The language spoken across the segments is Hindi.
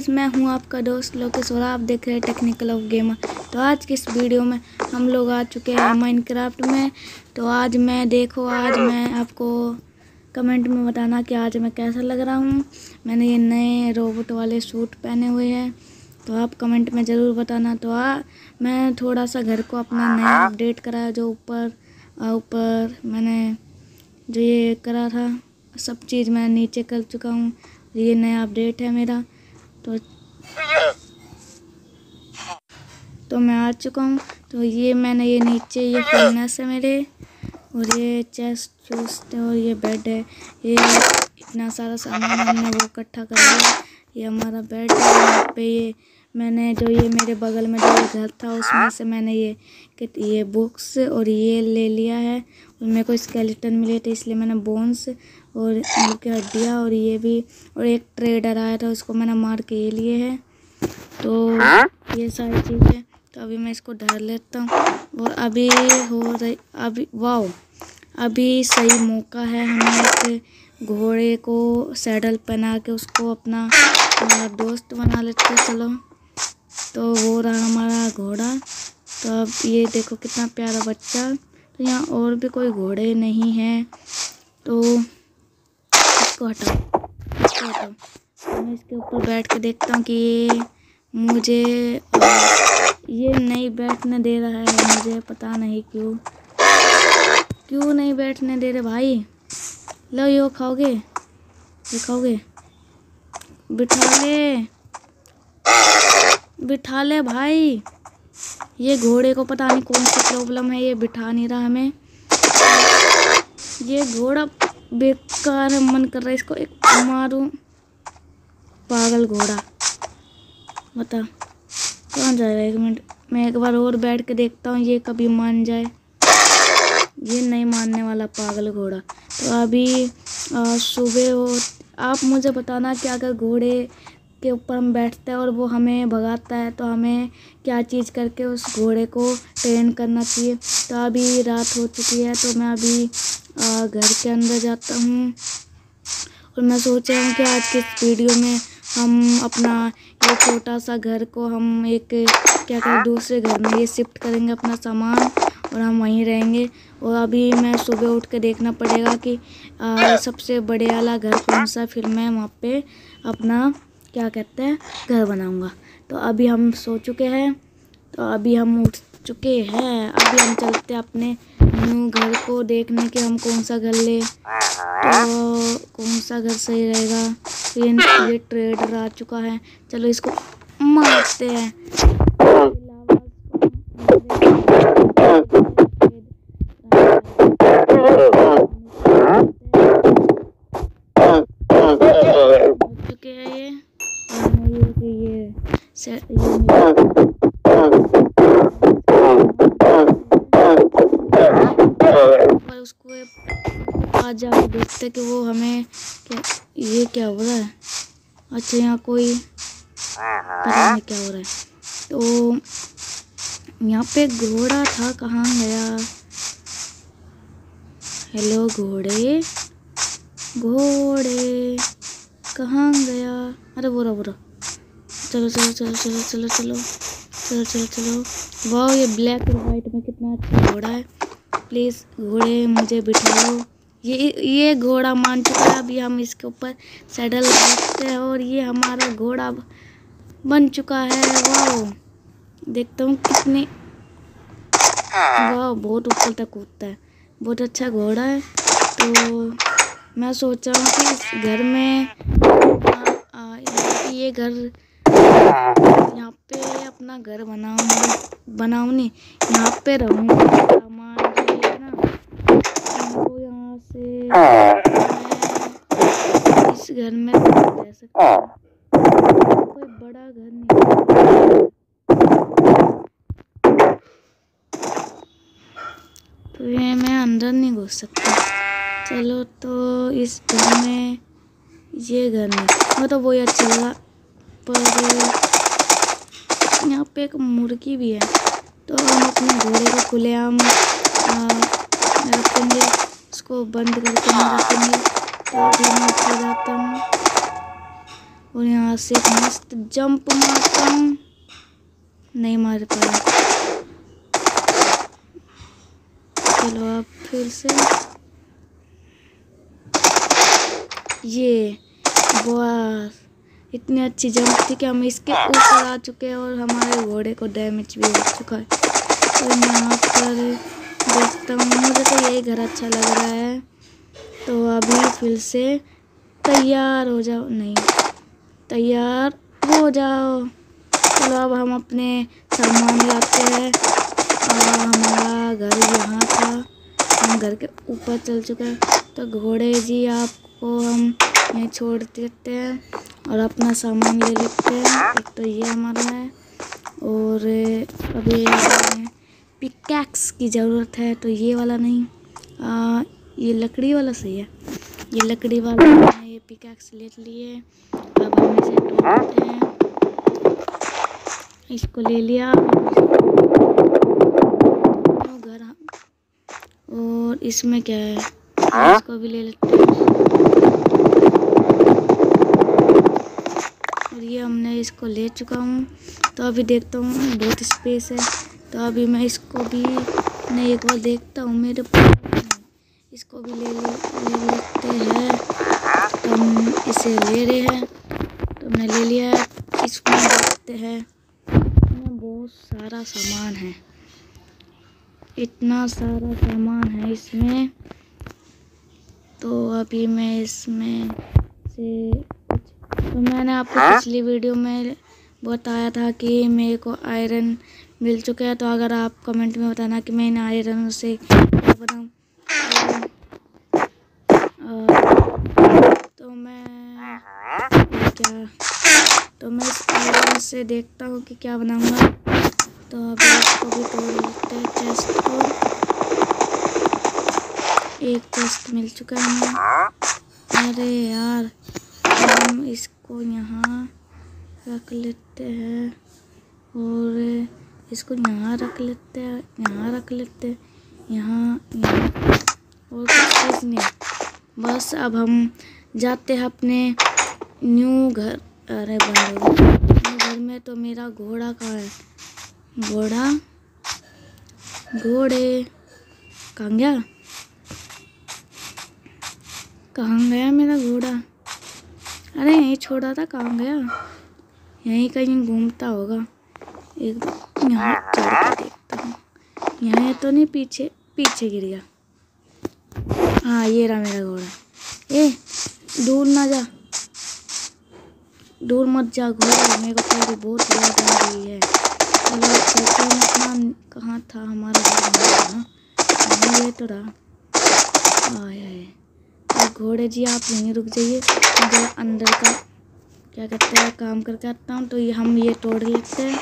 गाइस, मैं हूं आपका दोस्त लोकेश और आप देख रहे हैं टेक्निकल ऑफ गेमर। तो आज की इस वीडियो में हम लोग आ चुके हैं माइनक्राफ्ट में। तो आज मैं आपको कमेंट में बताना कि आज मैं कैसा लग रहा हूं। मैंने ये नए रोबोट वाले सूट पहने हुए हैं, तो आप कमेंट में ज़रूर बताना। तो मैं थोड़ा सा घर को अपना नया अपडेट कराया, जो ऊपर मैंने जो ये करा था सब चीज़ मैं नीचे कर चुका हूँ। ये नया अपडेट है मेरा। तो मैं आ चुका हूँ। तो ये मैंने ये नीचे ये फर्नेस है मेरे, और ये चेस्ट चूस्ट और ये बेड है। ये इतना सारा सामान हमने वो इकट्ठा कर लिया। ये हमारा बेड है। यहाँ पे ये मैंने जो ये मेरे बगल में जो ये घर था उसमें से मैंने ये बुक्स और ये ले लिया है। और मेरे को स्केलेटन मिले थे, इसलिए मैंने बोन्स और उनकी हड्डियाँ और ये भी, और एक ट्रेडर आया था उसको मैंने मार के ये लिए है। तो ये सारी चीज़ें, तो अभी मैं इसको धर लेता हूँ। और अभी सही मौका है हमें एक घोड़े को सैडल पहना के उसको अपना दोस्त बना लेते। चलो, तो वो रहा हमारा घोड़ा। तो अब ये देखो कितना प्यारा बच्चा। तो यहाँ और भी कोई घोड़े नहीं हैं, तो इसको हटाओ। तो मैं इसके ऊपर बैठ के देखता हूँ कि ये मुझे ये नहीं बैठने दे रहा है। मुझे पता नहीं क्यों नहीं बैठने दे रहे भाई। लो, ये खाओगे? बिठा ले भाई। ये घोड़े को पता नहीं कौन सी प्रॉब्लम है, ये बिठा नहीं रहा हमें। ये घोड़ा बेकार है, मन कर रहा है इसको एक मारूं। पागल घोड़ा, बता कहाँ जा रहा है? 1 मिनट, मैं एक बार और बैठ के देखता हूँ ये कभी मान जाए। ये नहीं मानने वाला पागल घोड़ा। तो अभी सुबह हो, आप मुझे बताना कि अगर घोड़े के ऊपर हम बैठते हैं और वो हमें भगाता है तो हमें क्या चीज़ करके उस घोड़े को ट्रेन करना चाहिए। तो अभी रात हो चुकी है, तो मैं अभी घर के अंदर जाता हूँ। और मैं सोच रहा हूँ कि आज के इस वीडियो में हम अपना ये छोटा सा घर को हम दूसरे घर में ये शिफ्ट करेंगे अपना सामान, और हम वहीं रहेंगे। और अभी मैं सुबह उठ के देखना पड़ेगा कि सबसे बड़े वाला घर कौन सा, फिर मैं वहाँ पे अपना घर बनाऊँगा। तो अभी हम सो चुके हैं, तो अभी हम उठ चुके हैं। अभी हम चलते अपने न्यू घर को देखने के हम कौन सा घर ले, तो कौन सा घर सही रहेगा। तो ये ट्रेडर आ चुका है, चलो इसको मारते हैं। चुके हैं ये, और उसको आज जाके देखते कि वो हमें क्या हो रहा है। अच्छा, यहाँ कोई पता नहीं क्या हो रहा है। तो यहाँ पे घोड़ा था, कहाँ गया? हेलो घोड़े कहाँ गया? अरे बुरा। चलो। वाह, ये ब्लैक और वाइट में कितना अच्छा घोड़ा है। प्लीज़ घोड़े मुझे बिठा लो। ये घोड़ा मान चुका है। अभी हम इसके ऊपर सैडल रखते हैं और ये हमारा घोड़ा बन चुका है। वाह, देखता हूँ कितनी, वाह बहुत ऊपर तक कूदता है। बहुत अच्छा घोड़ा है। तो मैं सोच रहा हूँ कि इस घर में ये घर, यहाँ पे अपना घर बनाऊँ नहीं, यहाँ पे रहूँगा। सामान जो है ना, इनको यहाँ से इस घर में रह सकता हूँ। कोई बड़ा घर नहीं, तो ये मैं अंदर नहीं घुस सकता। चलो, तो इस घर में, ये घर में तो वही अच्छा लगा, पर यहाँ पे एक मुर्गी भी है। तो हम अपने घोड़े को खुलेआम रखेंगे, उसको बंद करके नहीं रखेंगे। तो अभी मैं उठ जाता हूँ। और यहाँ से एक मस्त जंप मारता हूँ। नहीं मार पाया। चलो अब फिर से ये बस इतनी अच्छी जंप थी कि हम इसके ऊपर आ चुके हैं और हमारे घोड़े को डैमेज भी हो चुका है। तो यहाँ पर देखता हूँ, मुझे तो यही घर अच्छा लग रहा है। तो अभी फिर से तैयार हो जाओ, नहीं तैयार हो जाओ। चलो अब हम अपने सामान लाते हैं। हमारा घर यहाँ था, हम घर के ऊपर चल चुके हैं। तो घोड़े जी आपको हम यहीं छोड़ देते हैं और अपना सामान ले लेते हैं। एक तो ये हमारा है और अभी हमें पिकैक्स की ज़रूरत है, तो ये वाला नहीं, ये लकड़ी वाला सही है। ये लकड़ी वाला है, ये पिकैक्स ले लिए। अब हम इसे तोड़ते हैं। इसको ले लिया घर। और इसमें क्या है, इसको भी ले लेते हैं। और ये हमने इसको ले चुका हूँ। तो अभी देखता हूँ बहुत स्पेस है, तो अभी मैं इसको भी नहीं, एक बार देखता हूँ मेरे पास, इसको भी ले लेते हैं। तो हम इसे ले रहे हैं, तो हमने ले लिया है। इसमें देखते हैं, इसमें बहुत सारा सामान है, इतना सारा सामान है इसमें। तो अभी मैं इसमें से तो मैंने आपको पिछली वीडियो में बताया था कि मेरे को आयरन मिल चुका है। तो अगर आप कमेंट में बताना कि मैं इन आयरन से क्या बनाऊँ, तो मैं इस आयरन से देखता हूँ कि क्या बनाऊँगा। तो अभी इसको भी तोड़ लेते हैं, चेस्ट को। एक चेस्ट मिल चुका है हमें। अरे यार, हम इसको यहाँ रख लेते हैं और इसको यहाँ रख लेते हैं, यहाँ रख लेते हैं, यहाँ और कुछ चीज़ नहीं। बस अब हम जाते हैं अपने न्यू घर। अरे न्यू घर में तो मेरा घोड़ा कहाँ है? घोड़े कहाँ गया? कहाँ गया मेरा घोड़ा? अरे यहीं छोड़ा था, कहाँ गया? यहीं कहीं घूमता होगा। एक यहाँ चढ़ के देखता हूँ, यहाँ तो नहीं, पीछे गिर गया। हाँ ये रहा मेरा घोड़ा। ए दूर ना जा, दूर मत जा घोड़ा, मेरे को तेरी बहुत याद आ रही है। चलो चलते हैं अपना, कहाँ था हमारा घर? ये तो रहा। आए घोड़े जी आप यहीं रुक जाइए, मुझे अंदर का क्या कहते हैं काम करके आता हूँ। तो ये हम ये तोड़ लेते हैं,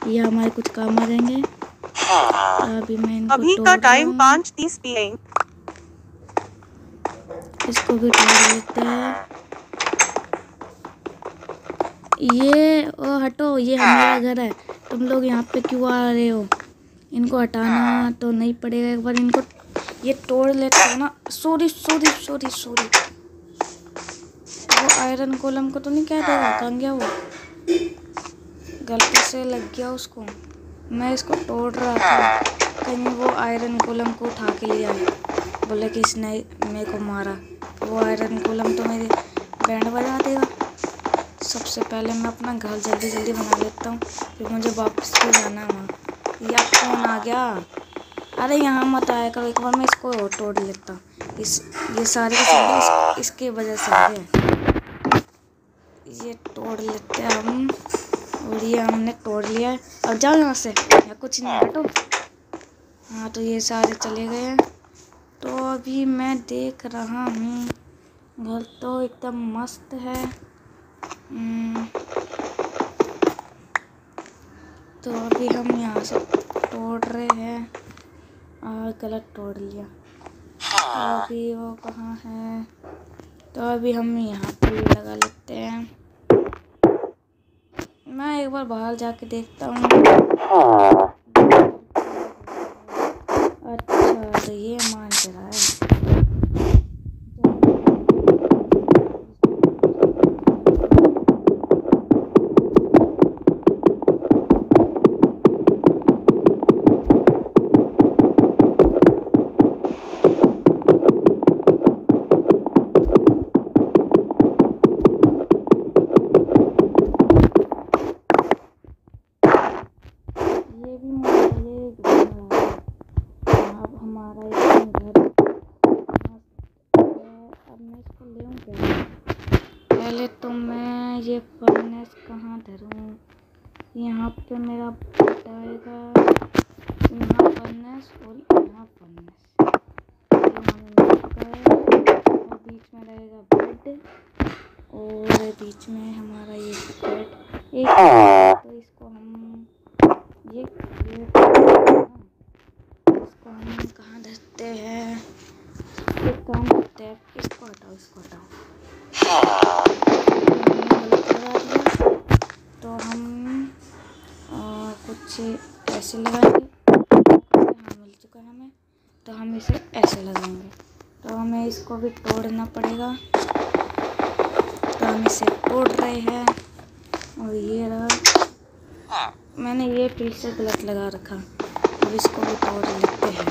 ये हमारे कुछ काम आ जाएंगे। अभी मैं इनको अभी का टाइम 5:30 PM। इसको भी तोड़ लेते हैं। ये ओ हटो, ये हमारा घर है, तुम लोग यहाँ पे क्यों आ रहे हो? इनको हटाना तो नहीं पड़ेगा, एक बार इनको ये तोड़ लेते हैं ना। सॉरी। वो आयरन गोलम को तो नहीं कह देगा, कहाँ गया वो? गलती से लग गया उसको। मैं इसको तोड़ रहा था, कहीं वो आयरन गोलम को उठा के लिया है, बोले कि इसने मेरे को मारा। वो आयरन गोलम तो मेरी बैंड बजा देगा। सबसे पहले मैं अपना घर जल्दी बना लेता हूँ, फिर मुझे वापस भी जाना है वहाँ। या कौन आ गया? अरे यहाँ मत आया करो, एक बार मैं इसको तोड़ लेता हूँ। ये सारे के सारे इसके वजह से आ गए। ये तोड़ लेते हैं हम, और ये हमने तोड़ लिया है। अब जाओ यहाँ से, या कुछ नहीं, हटो। हाँ तो ये सारे चले गए हैं। तो अभी मैं देख रहा हूँ, घर तो एकदम मस्त है। तो अभी हम यहाँ से तोड़ रहे हैं, और गलत तोड़ लिया। तो अभी वो कहाँ है? तो अभी हम यहाँ पे लगा लेते हैं। मैं एक बार बाहर जाके देखता हूँ। अच्छा तो ये मान रहा है। पहले तो मैं ये फर्नेस कहाँ धरूँ? यहाँ पे मेरा बेड आएगा, यहाँ फर्नेस और यहाँ फर्नेस, यहाँ मिल चुका है। और बीच में रहेगा बेड और बीच में हमारा ये बेड एक। तो इसको हम ये इसको हम कहाँ धरते हैं? एक काम करते हैं, इसको हटाओ, इसको हटाओ। तो हम कुछ ऐसे लगाएंगे। हाँ, मिल चुका है हमें, तो हम इसे ऐसे लगाएंगे। तो हमें इसको भी तोड़ना पड़ेगा, तो हम इसे तोड़ रहे हैं। और ये रहा, मैंने ये फिर से गलत लगा रखा, अब इसको भी तोड़ लेते हैं।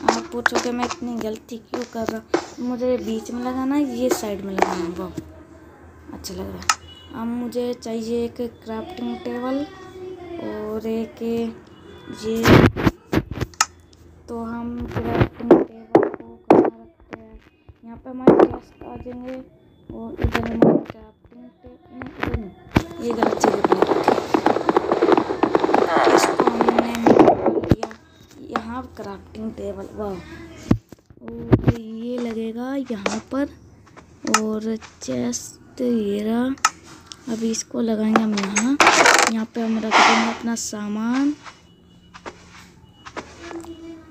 आप पूछोगे मैं इतनी गलती क्यों कर रहा हूँ? मुझे बीच में लगाना, ये साइड में लगाना, वो अच्छा लग रहा है। अब मुझे चाहिए एक क्राफ्टिंग टेबल और एक ये। तो हम क्राफ्टिंग टेबल को कहाँ रखते हैं? यहाँ पे हमारे चेस्ट आ जाएंगे और इधर हमारे क्राफ्टिंग टेबल, ये गलत जगह पर इसको हमने लिया। यहाँ क्राफ्टिंग टेबल, वाह। और ये लगेगा यहाँ पर, और चेस्ट ये रहा। अभी इसको लगाएंगे हम यहाँ। यहाँ पे हम रख देंगे अपना सामान,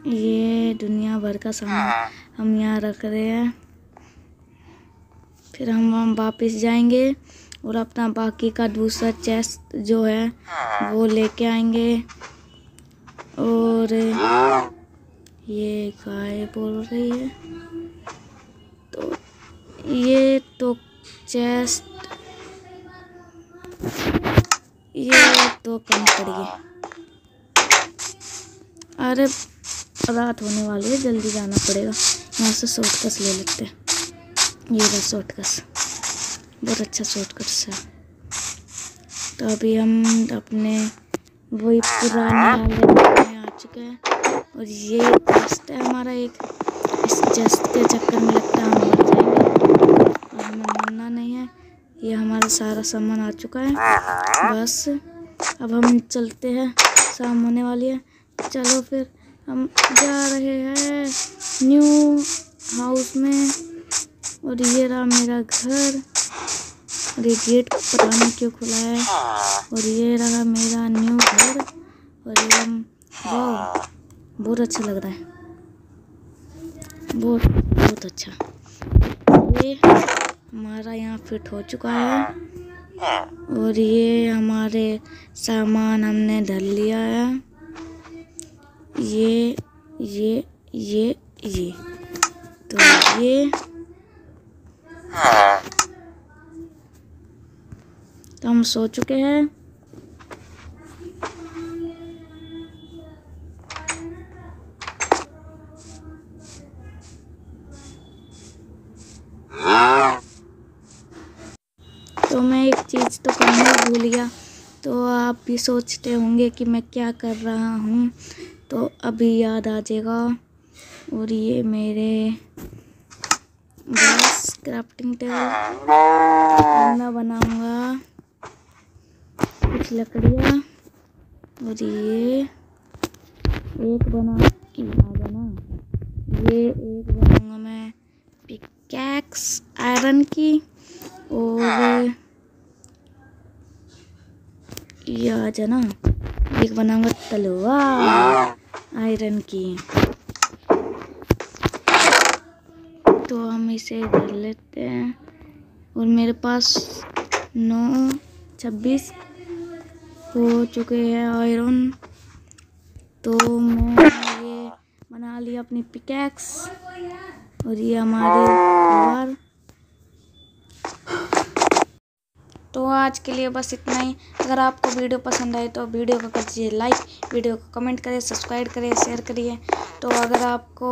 ये दुनिया भर का सामान हम यहाँ रख रहे हैं। फिर हम वापस जाएंगे और अपना बाकी का दूसरा चेस्ट जो है वो लेके आएंगे। और ये गाय बोल रही है, तो ये तो चेस्ट, ये तो कम पड़ गई। अरे रात होने वाली है, जल्दी जाना पड़ेगा। यहाँ से शॉर्टकट ले लेते हैं, ये रहा शॉर्टकट, बहुत अच्छा शॉर्टकट है। तो अभी हम अपने वही पुराने हालत में आ चुके हैं। और ये चेस्ट है हमारा एक, इस चेस्ट के चक्कर में लगता है हम मर जाएंगे, और हमें मरना नहीं है। ये हमारा सारा सामान आ चुका है, बस अब हम चलते हैं, शाम होने वाली है। चलो फिर हम जा रहे हैं न्यू हाउस में। और ये रहा मेरा घर, और ये गेट पता नहीं क्यों खुला है। और ये रहा मेरा न्यू घर, और ये हम, वाह बहुत अच्छा लग रहा है, बहुत बहुत अच्छा। ये हमारा यहाँ फिट हो चुका है, और ये हमारे सामान हमने धर लिया है, ये तो ये तो हम सो चुके हैं। तो मैं एक चीज़ तो करना भूल गया, तो आप भी सोचते होंगे कि मैं क्या कर रहा हूँ, तो अभी याद आ जाएगा। और ये मेरे बस क्राफ्टिंग टेबल मैं बनाऊँगा, कुछ लकड़ियाँ, और ये एक बनाऊँगा मैं पिकैक्स आयरन की, और ये आ जाना, एक बनाऊंगा तलवार आयरन की। तो हम इसे कर लेते हैं, और मेरे पास 9:26 हो चुके हैं आयरन। तो मैं ये बना लिया अपनी पिकैक्स, और ये हमारी तलवार। तो आज के लिए बस इतना ही। अगर आपको वीडियो पसंद आए तो वीडियो को कर दीजिए लाइक, वीडियो को कमेंट करें, सब्सक्राइब करें, शेयर करिए। तो अगर आपको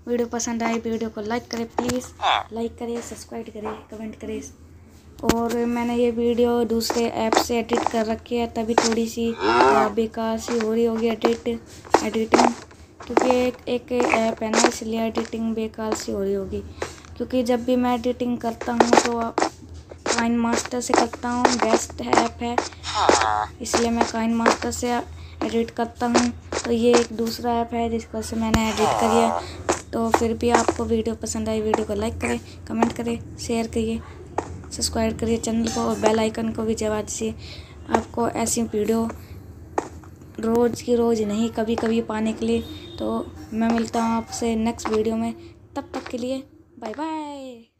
वीडियो पसंद आए वीडियो को लाइक करें, प्लीज़ लाइक करें, सब्सक्राइब करें, कमेंट करें। और मैंने ये वीडियो दूसरे ऐप से एडिट कर रखी है, तभी थोड़ी सी बेकार सी हो रही होगी एडिटिंग, क्योंकि एक ऐप है ना, इसलिए एडिटिंग बेकार सी हो रही होगी। क्योंकि जब भी मैं एडिटिंग करता हूँ तो काइन मास्टर से करता हूँ, बेस्ट ऐप है इसलिए मैं काइन मास्टर से एडिट करता हूँ। तो ये एक दूसरा ऐप है जिसको से मैंने एडिट करिए। तो फिर भी आपको वीडियो पसंद आई, वीडियो को लाइक करें, कमेंट करें, शेयर करिए, सब्सक्राइब करिए चैनल को और बेल आइकन को भी दबा दीजिए। आपको ऐसी वीडियो रोज़ की रोज़ नहीं, कभी कभी पाने के लिए। तो मैं मिलता हूँ आपसे नेक्स्ट वीडियो में, तब तक के लिए बाय बाय।